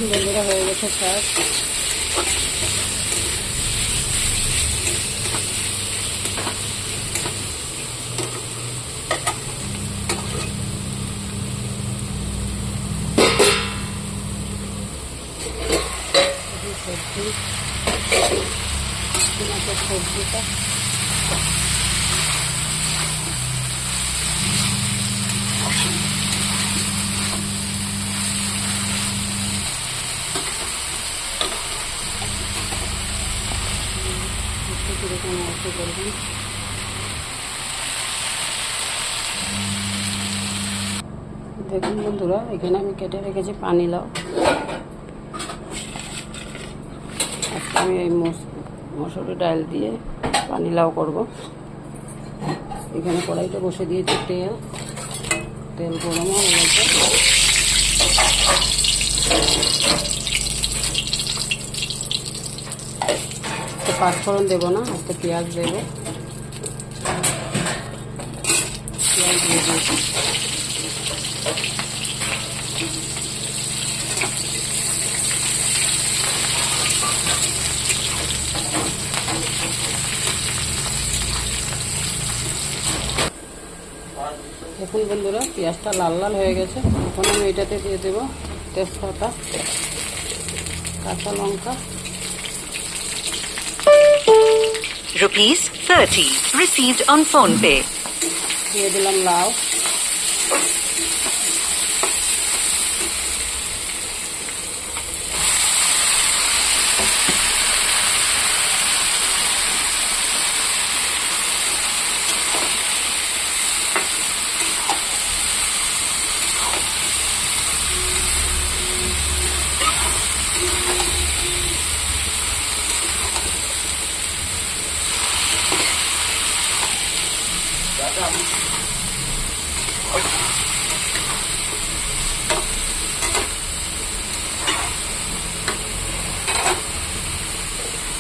বন্ধুরা হয়ে গেছে শাক। সবজি সবজিটা কিরকম অল্প করবেন। দেখুন বন্ধুরা, এখানে আমি কেটে রেখেছি পানি লাউ। আজকে আমি এই মসুরি ডাল দিয়ে পানি লাউ করবো। এখানে কড়াইটা বসে দিয়েছি, তেল গরম হয়ে গেছে। পাঁচফোড়ন দেবো না, আজকে পেঁয়াজ দেবো। পেঁয়াজ দিয়ে দিয়েছি। দেখুন বন্ধুরা, পেঁয়াজটা লাল লাল হয়ে গেছে। এখন আমি এটাতে দিয়ে দেবো তেজপাতা, কাঁচা লঙ্কা। ₹30 received on PhonePe. দিয়ে দিলাম লাউ।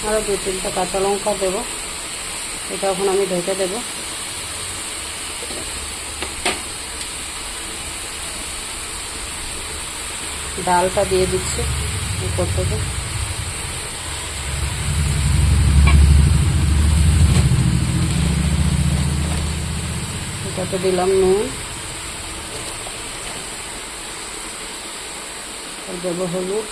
আরও 2-3টা কাঁচা লঙ্কা দেবো। এটা এখন আমি ঢেকে দেবো। ডালটা দিয়ে দিচ্ছি উপর থেকে। এটাতে দিলাম নুন, দেবো হলুদ,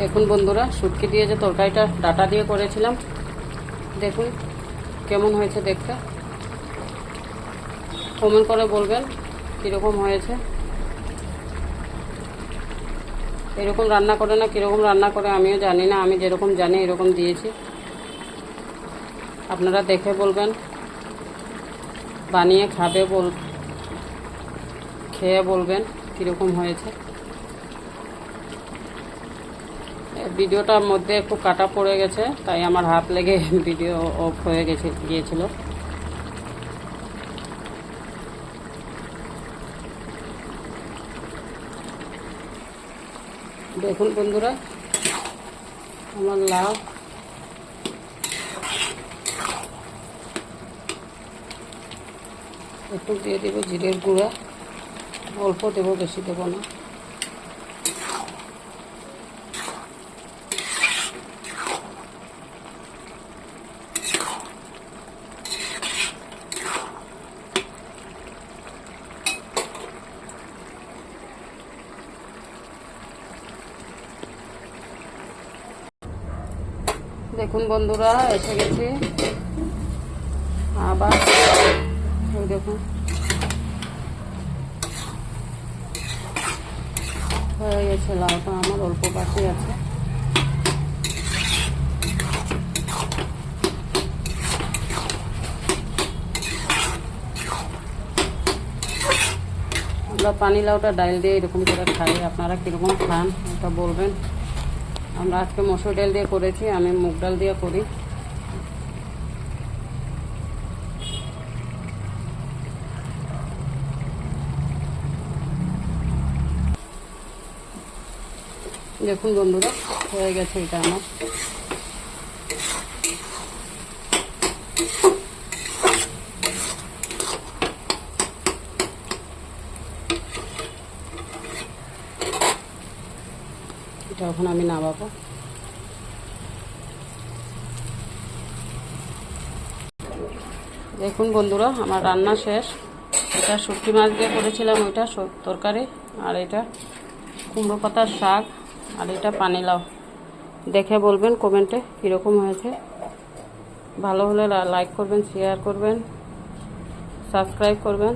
দেখুন বন্ধুরা, শুটকি দিয়ে যে তরকারিটা ডাটা দিয়ে করেছিলাম, দেখুন কেমন হয়েছে দেখতে। কমেন্ট করে বলবেন কীরকম হয়েছে। এরকম রান্না করে না, কীরকম রান্না করে আমিও জানি না। আমি যেরকম জানি এরকম দিয়েছি। আপনারা দেখে বলবেন, বানিয়ে খেয়ে বলবেন কীরকম হয়েছে। ভিডিওটার মধ্যে একটু কাটা পড়ে গেছে, তাই আমার হাত লেগে ভিডিও অফ হয়ে গিয়েছিল। দেখুন বন্ধুরা, আমার লাউ একটু দিয়ে দেবো জিরের গুঁড়া। অল্প দেবো, বেশি দেবো না। দেখুন বন্ধুরা, এসে গেছি আবার। দেখুন হয়ে গেছে লাউটা আমার, অল্প বাকি আছে। আমরা পানিলাউটা ডাল দিয়ে এরকম করে খাই, আপনারা কীরকম খান এটা বলবেন। আমরা আজকে মসুর ডাল দিয়ে করেছি, আমি মুগ ডাল দিয়ে করি। দেখুন বন্ধুরা, হয়ে গেছে এটা আমার। এটা এখন আমি নামাবো। দেখুন বন্ধুরা, আমার রান্না শেষ। এটা শুটকি মাছ দিয়ে করেছিলাম, ওইটা তরকারি, আর এটা কুমড়ো পাতার শাক, আর এটা পানিলাউ। দেখে বলবেন কমেন্টে কীরকম হয়েছে। ভালো হলে লাইক করবেন, শেয়ার করবেন, সাবস্ক্রাইব করবেন।